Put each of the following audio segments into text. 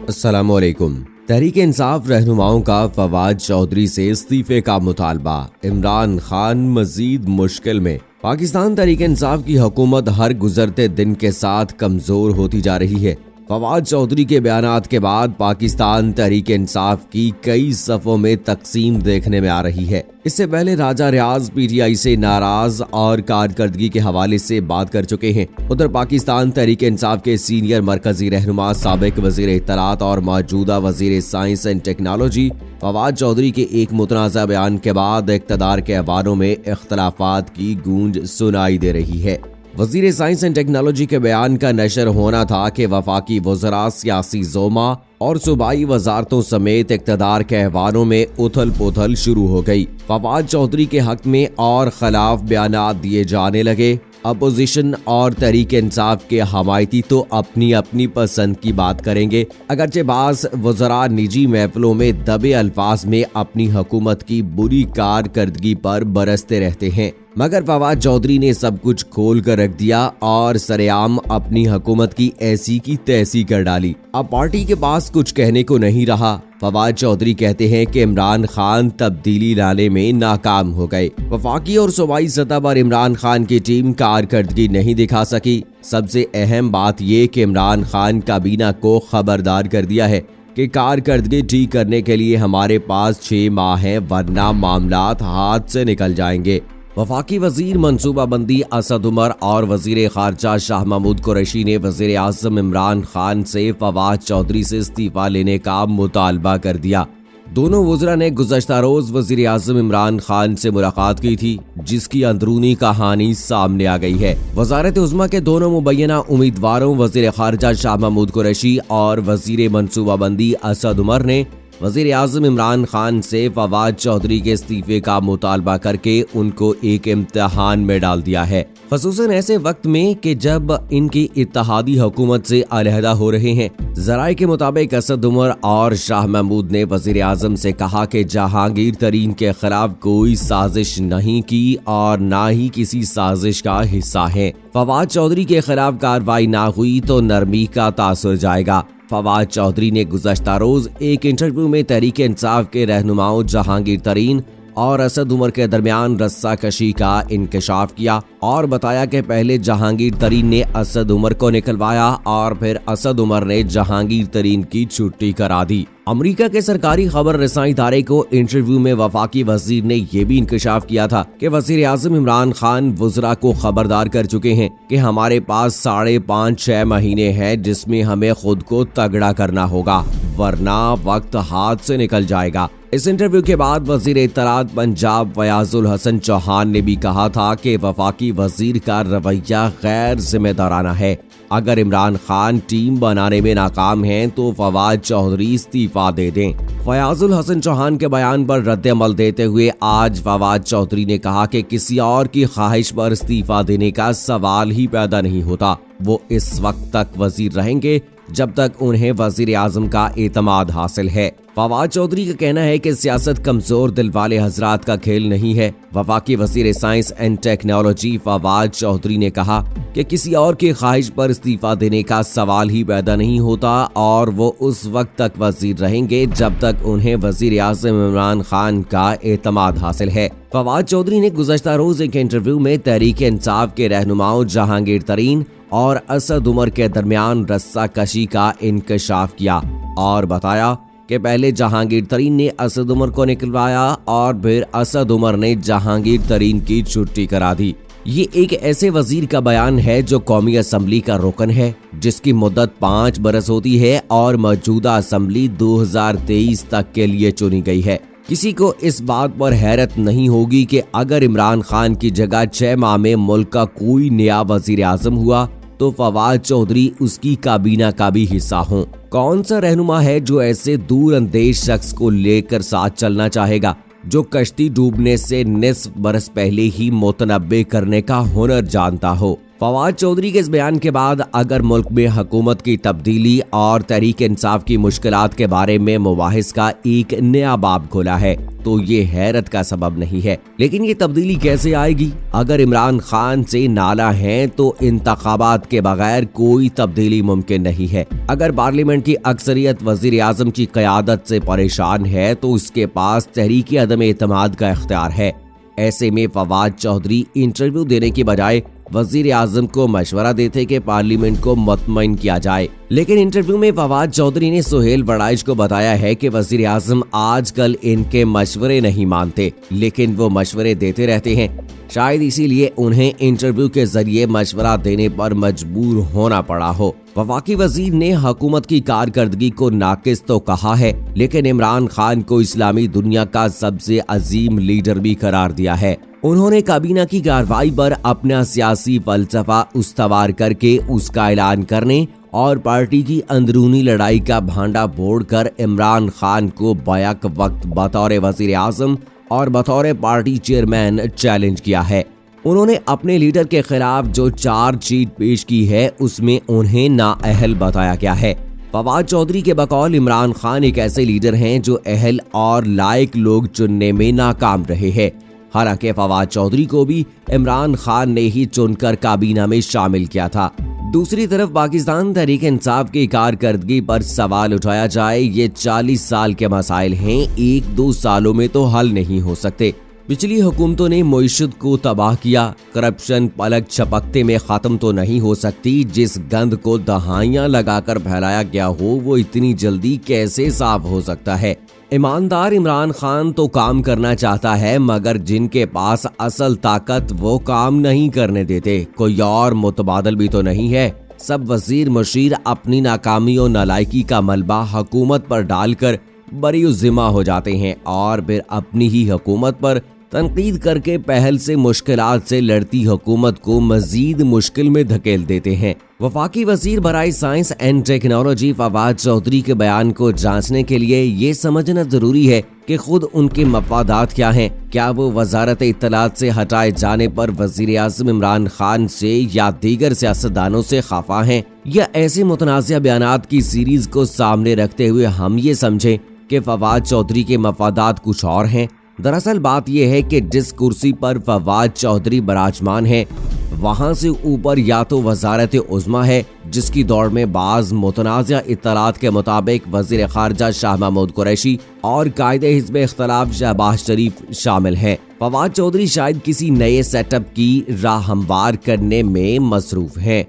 अस्सलामुअलैकुम। तहरीक इंसाफ रहनुमाओं का फवाद चौधरी से इस्तीफे का मुतालबा। इमरान खान मजीद मुश्किल में। पाकिस्तान तहरीक इंसाफ की हुकूमत हर गुजरते दिन के साथ कमजोर होती जा रही है। फवाद चौधरी के बयानात के बाद पाकिस्तान तहरीक इंसाफ की कई सफ़ों में तकसीम देखने में आ रही है। इससे पहले राजा रियाज पीटीआई से नाराज और कारकर्दगी के हवाले से बात कर चुके हैं। उधर पाकिस्तान तहरीक इंसाफ के सीनियर मरकजी रहनुमा साबिक वजीर इत्तलात और मौजूदा वजीर science and technology Fawad Chaudhry के एक मुतनाज़ा बयान के बाद इक़्तिदार के अहवालों में इख्तलाफात की गूंज सुनाई दे रही है। वजीर साइंस एंड टेक्नोलॉजी के बयान का नशर होना था कि वफाकी वज़रा, सियासी जोमा और सूबाई वजारतों समेत इक़्तिदार के अहवालों में उथल पुथल शुरू हो गई। फवाद चौधरी के हक में और खिलाफ बयानात दिए जाने लगे। अपोजिशन और तहरीक इंसाफ के हमायती तो अपनी अपनी पसंद की बात करेंगे। अगरचे बाज़ वज़रा निजी महफिलों में दबे अल्फाज में अपनी हुकूमत की बुरी कारकर्दगी पर बरसते रहते हैं, मगर फवाद चौधरी ने सब कुछ खोल कर रख दिया और सरेआम अपनी हुकूमत की ऐसी की तैसी कर डाली। अब पार्टी के पास कुछ कहने को नहीं रहा। फवाद चौधरी कहते हैं कि इमरान खान तब्दीली लाने में नाकाम हो गए। वफाकी और सूबाई सतह पर इमरान खान की टीम कारकर्दगी नहीं दिखा सकी। सबसे अहम बात ये कि इमरान खान काबीना को खबरदार कर दिया है कि कारकर्दगी ठीक करने के लिए हमारे पास 6 माह हैं, वरना मामलात हाथ से निकल जाएंगे। वफाकी वजीर मनसूबाबंदी असद उमर और वजीर खारजा शाह महमूद कुरैशी ने वजीर आज़म इमरान खान से फवाद चौधरी से इस्तीफा लेने का मुतालबा कर दिया। दोनों वज़रा ने गुज़श्ता रोज वजीर आज़म इमरान खान से मुलाकात की थी, जिसकी अंदरूनी कहानी सामने आ गई है। वज़ारत उज़्मा के दोनों मुबैना उम्मीदवारों वजीर खारजा शाह महमूद कुरैशी और वजीर मनसूबाबंदी असद उमर ने वज़ीर आज़म इमरान खान से फवाद चौधरी के इस्तीफे का मुतालबा करके उनको एक इम्तिहान में डाल दिया है, ख़ुसूसन ऐसे वक्त में कि जब इनकी इत्तेहादी हुकूमत से अलहदा हो रहे हैं। ज़राए के मुताबिक असद उमर और शाह महमूद ने वज़ीर आज़म से कहा कि जहांगीर तरीन के खिलाफ कोई साजिश नहीं की और ना ही किसी साजिश का हिस्सा है। फवाद चौधरी के खिलाफ कार्रवाई ना हुई तो नरमी का तासुर जाएगा। फवाद चौधरी ने गुज़श्ता रोज एक इंटरव्यू में तहरीक इंसाफ के रहनुमाओं जहांगीर तरीन और असद उमर के दरमियान रस्साकशी का इंकशाफ किया और बताया कि पहले जहांगीर तरीन ने असद उमर को निकलवाया और फिर असद उमर ने जहांगीर तरीन की छुट्टी करा दी। अमेरिका के सरकारी खबर रसाई इदारे को इंटरव्यू में वफाकी वजीर ने यह भी इंकशाफ किया था कि वजीर आज़म इमरान खान वज़रा को खबरदार कर चुके हैं कि हमारे पास 5.5-6 महीने हैं, जिसमें हमें खुद को तगड़ा करना होगा, वरना वक्त हाथ से निकल जाएगा। इस इंटरव्यू के बाद वजीर इत्तलात पंजाब फयाजुल हसन चौहान ने भी कहा था कि वफाकी वजीर का रवैया गैर जिम्मेदाराना है। अगर इमरान खान टीम बनाने में नाकाम हैं तो फवाद चौधरी इस्तीफा दे दें। फयाजुल हसन चौहान के बयान पर रद्द-ए-अमल देते हुए आज फवाद चौधरी ने कहा कि किसी और की ख्वाहिश पर इस्तीफा देने का सवाल ही पैदा नहीं होता। वो इस वक्त तक वजीर रहेंगे जब तक उन्हें वजीर आज़म का एतमाद हासिल है। फवाद चौधरी का कहना है कि सियासत कमजोर दिल वाले हजरात का खेल नहीं है। वफाकी वजीर science and technology Fawad Chaudhry ने कहा कि किसी और की ख्वाहिश पर इस्तीफा देने का सवाल ही पैदा नहीं होता और वो उस वक्त तक वजीर रहेंगे जब तक उन्हें वजीर आज़म इमरान खान का एतमाद हासिल है। फवाद चौधरी ने गुज़श्ता रोज एक इंटरव्यू में तहरीक इंसाफ के रहनुमाओं जहांगीर तरीन और असद उमर के दरमियान रस्साकशी का इंकशाफ किया और बताया कि पहले जहांगीर तरीन ने असद उमर को निकलवाया और फिर असद उमर ने जहांगीर तरीन की छुट्टी करा दी। ये एक ऐसे वजीर का बयान है जो कौमी असम्बली का रुकन है, जिसकी मुद्दत 5 बरस होती है और मौजूदा असम्बली 2023 तक के लिए चुनी गई है। किसी को इस बात पर हैरत नहीं होगी कि अगर इमरान खान की जगह 6 माह में मुल्क का कोई नया वजीर आज़म हुआ तो फवाद चौधरी उसकी काबीना का भी हिस्सा हों। कौन सा रहनुमा है जो ऐसे दूर अंदेश शख्स को लेकर साथ चलना चाहेगा, जो कश्ती डूबने से निस्फ बरस पहले ही मुतनब्बे करने का हुनर जानता हो। फवाद चौधरी के इस बयान के बाद अगर मुल्क में हुकूमत की तब्दीली और तहरीक इंसाफ की मुश्किलात के बारे में मुबाहिस का एक नया बाब खुला है तो ये हैरत का सबब नहीं है। लेकिन ये तब्दीली कैसे आएगी? अगर इमरान खान से नाला है तो इंतखाबात के बगैर कोई तब्दीली मुमकिन नहीं है। अगर पार्लियामेंट की अक्सरियत वजीर आजम की क़यादत से परेशान है तो उसके पास तहरीक अदम एतमाद का इख्तियार है। ऐसे में फवाद चौधरी इंटरव्यू देने की बजाय वजीर आजम को मशवरा देते कि पार्लियामेंट को मुतमईन किया जाए। लेकिन इंटरव्यू में फवाद चौधरी ने सुहेल वड़ाइच को बताया है कि वजीर आजम आजकल इनके मशवरे नहीं मानते, लेकिन वो मशवरे देते रहते हैं। शायद इसीलिए उन्हें इंटरव्यू के जरिए मशवरा देने पर मजबूर होना पड़ा हो। वफाकी वजीर ने हुकूमत की कारकर्दगी को नाकिस तो कहा है, लेकिन इमरान खान को इस्लामी दुनिया का सबसे अजीम लीडर भी करार दिया है। उन्होंने काबीना की कार्रवाई पर अपना सियासी फलसफा उस्तवार करके उसका ऐलान करने और पार्टी की अंदरूनी लड़ाई का भांडा फोड़कर इमरान खान को बैक वक्त बतौर वजीर आजम और बतौर पार्टी चेयरमैन चैलेंज किया है। उन्होंने अपने लीडर के खिलाफ जो चार्जशीट पेश की है उसमें उन्हें नाअहल बताया गया है। फवाद चौधरी के बकौल इमरान खान एक ऐसे लीडर हैं जो अहल और लायक लोग चुनने में नाकाम रहे हैं। हालांकि फवाद चौधरी को भी इमरान खान ने ही चुनकर काबीना में शामिल किया था। दूसरी तरफ पाकिस्तान तहरीक इंसाफ की कारकर्दगी पर सवाल उठाया जाए, ये 40 साल के मसाइल हैं, 1-2 सालों में तो हल नहीं हो सकते। पिछली हुकूमतों ने मईशत को तबाह किया, करप्शन पलक झपकते में खत्म तो नहीं हो सकती। जिस गंद को दहाइयां लगाकर फैलाया गया हो वो इतनी जल्दी कैसे साफ हो सकता है? ईमानदार इमरान खान तो काम करना चाहता है, मगर जिनके पास असल ताकत वो काम नहीं करने देते। कोई और मुतबादल भी तो नहीं है। सब वजीर मुशीर अपनी नाकामी और नालायकी का मलबा हुकूमत पर डालकर बरी जिम्मा हो जाते हैं और फिर अपनी ही हुकूमत पर तनकीद करके पहल से मुश्किलात से लड़ती हुकूमत को मजीद मुश्किल में धकेल देते हैं। वफाकी वजीर बराए science and technology Fawad Chaudhry के बयान को जांचने के लिए ये समझना जरूरी है कि खुद उनके मफादात क्या हैं। क्या वो वजारत इत्तलात से हटाए जाने पर वजीर आज़म इमरान खान से या दीगर सियासतदानों से खफा हैं, या ऐसे मुतनाज़िया बयानात की सीरीज को सामने रखते हुए हम ये समझें कि फवाद चौधरी के मफादात कुछ और हैं। दरअसल बात यह है कि जिस कुर्सी पर फवाद चौधरी बराजमान है वहां से ऊपर या तो वजारत उज़्मा है, जिसकी दौड़ में बाज मुतनाज़िया इत्तलात के मुताबिक वजीर खारजा शाह महमूद कुरैशी और कायदे हिज़्ब इख्तिलाफ शहबाज शरीफ शामिल हैं। फवाद चौधरी शायद किसी नए सेटअप की राह हमवार करने में मसरूफ हैं,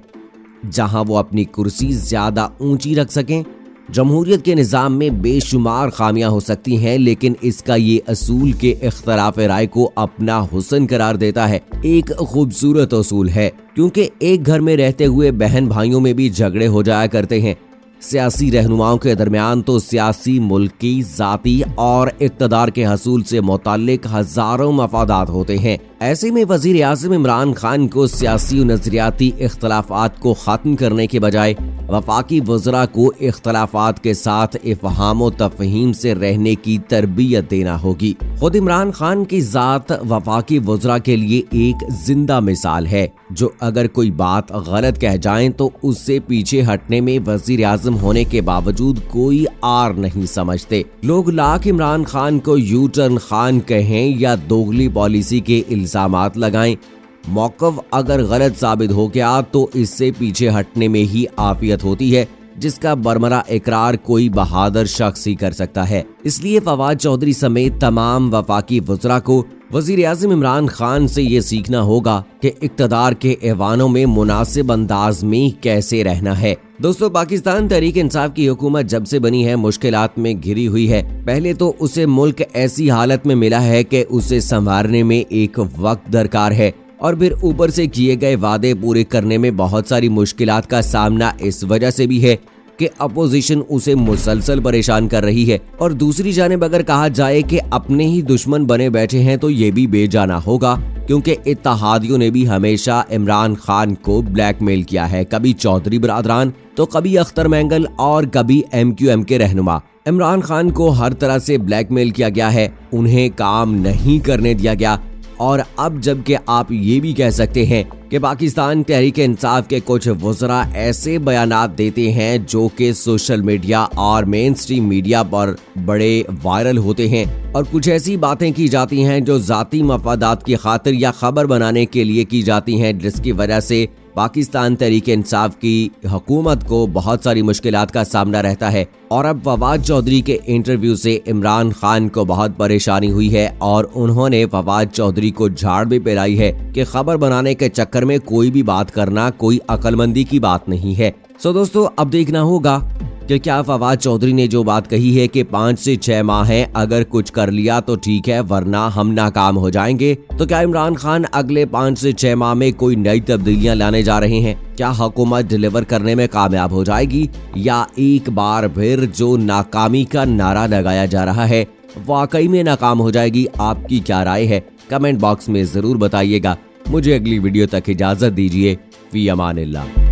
जहां वो अपनी कुर्सी ज्यादा ऊंची रख सकें। जमहूरियत के निज़ाम में बेशुमार खामियां हो सकती हैं, लेकिन इसका ये असूल के इख्तलाफ राय को अपना हुस्न करार देता है। एक खूबसूरत असूल है, क्योंकि एक घर में रहते हुए बहन भाइयों में भी झगड़े हो जाया करते हैं। सियासी रहनुमाओं के दरमियान तो सियासी, मुल्की, जाती और इक़्तिदार के हसूल से मुताल्लिक हजारों मफादात होते हैं। ऐसे में वजीर आज़म इमरान खान को सियासी और नजरियाती इख्तलाफात को ख़त्म करने के बजाय वफाकी वज़रा को इख्तलाफात के साथ इफ़हाम व तफ़हीम से रहने की तरबियत देना होगी। खुद इमरान खान की ज़ात वफाकी वज़रा के लिए एक जिंदा मिसाल है, जो अगर कोई बात गलत कह जाएं तो उससे पीछे हटने में वजीर आज़म होने के बावजूद कोई आर नहीं समझते। लोग लाख इमरान खान को यू टर्न खान कहें या दोगली पॉलिसी के इल्जामात लगाएं, मौक़िफ़ अगर गलत साबित हो गया तो इससे पीछे हटने में ही आफियत होती है, जिसका बरमरा इकरार कोई बहादुर शख्स ही कर सकता है। इसलिए फवाद चौधरी समेत तमाम वफाकी वज़रा को वज़ीर आज़म इमरान खान से ये सीखना होगा कि इक़्तिदार के ऐवानों में मुनासिब अंदाज में कैसे रहना है। दोस्तों, पाकिस्तान तहरीक इंसाफ की हुकूमत जब से बनी है मुश्किलात में घिरी हुई है। पहले तो उसे मुल्क ऐसी हालत में मिला है कि उसे संवारने में एक वक्त दरकार है, और फिर ऊपर से किए गए वादे पूरे करने में बहुत सारी मुश्किलात का सामना इस वजह से भी है कि अपोजिशन उसे मुसलसल परेशान कर रही है। और दूसरी जानिब अगर कहा जाए कि अपने ही दुश्मन बने बैठे हैं तो ये भी बेजाना होगा, क्योंकि इत्तेहादियों ने भी हमेशा इमरान खान को ब्लैकमेल किया है। कभी चौधरी बरादरान तो कभी अख्तर मैंगल और कभी MQM के रहनुमा। इमरान खान को हर तरह से ब्लैकमेल किया गया है, उन्हें काम नहीं करने दिया गया। और अब जबकि आप ये भी कह सकते हैं कि पाकिस्तान तहरीक इंसाफ के कुछ वज़रा ऐसे बयानात देते हैं जो कि सोशल मीडिया और मेन स्ट्रीम मीडिया पर बड़े वायरल होते हैं और कुछ ऐसी बातें की जाती हैं जो ज़ाती मफादात की खातिर या खबर बनाने के लिए की जाती हैं, जिसकी वजह से पाकिस्तान तहरीक इंसाफ की हुकूमत को बहुत सारी मुश्किलात का सामना रहता है। और अब फवाद चौधरी के इंटरव्यू से इमरान खान को बहुत परेशानी हुई है और उन्होंने फवाद चौधरी को झाड़ भी पिलाई है कि खबर बनाने के चक्कर में कोई भी बात करना कोई अक्लमंदी की बात नहीं है। सो दोस्तों, अब देखना होगा कि क्या फवाद चौधरी ने जो बात कही है कि 5 से 6 माह है, अगर कुछ कर लिया तो ठीक है वरना हम नाकाम हो जाएंगे, तो क्या इमरान खान अगले 5 से 6 माह में कोई नई तब्दीलियां लाने जा रहे हैं? क्या हुकूमत डिलीवर करने में कामयाब हो जाएगी या एक बार फिर जो नाकामी का नारा लगाया जा रहा है वाकई में नाकाम हो जाएगी? आपकी क्या राय है? कमेंट बॉक्स में जरूर बताइएगा। मुझे अगली वीडियो तक इजाजत दीजिए। फी अमानिल्लाह।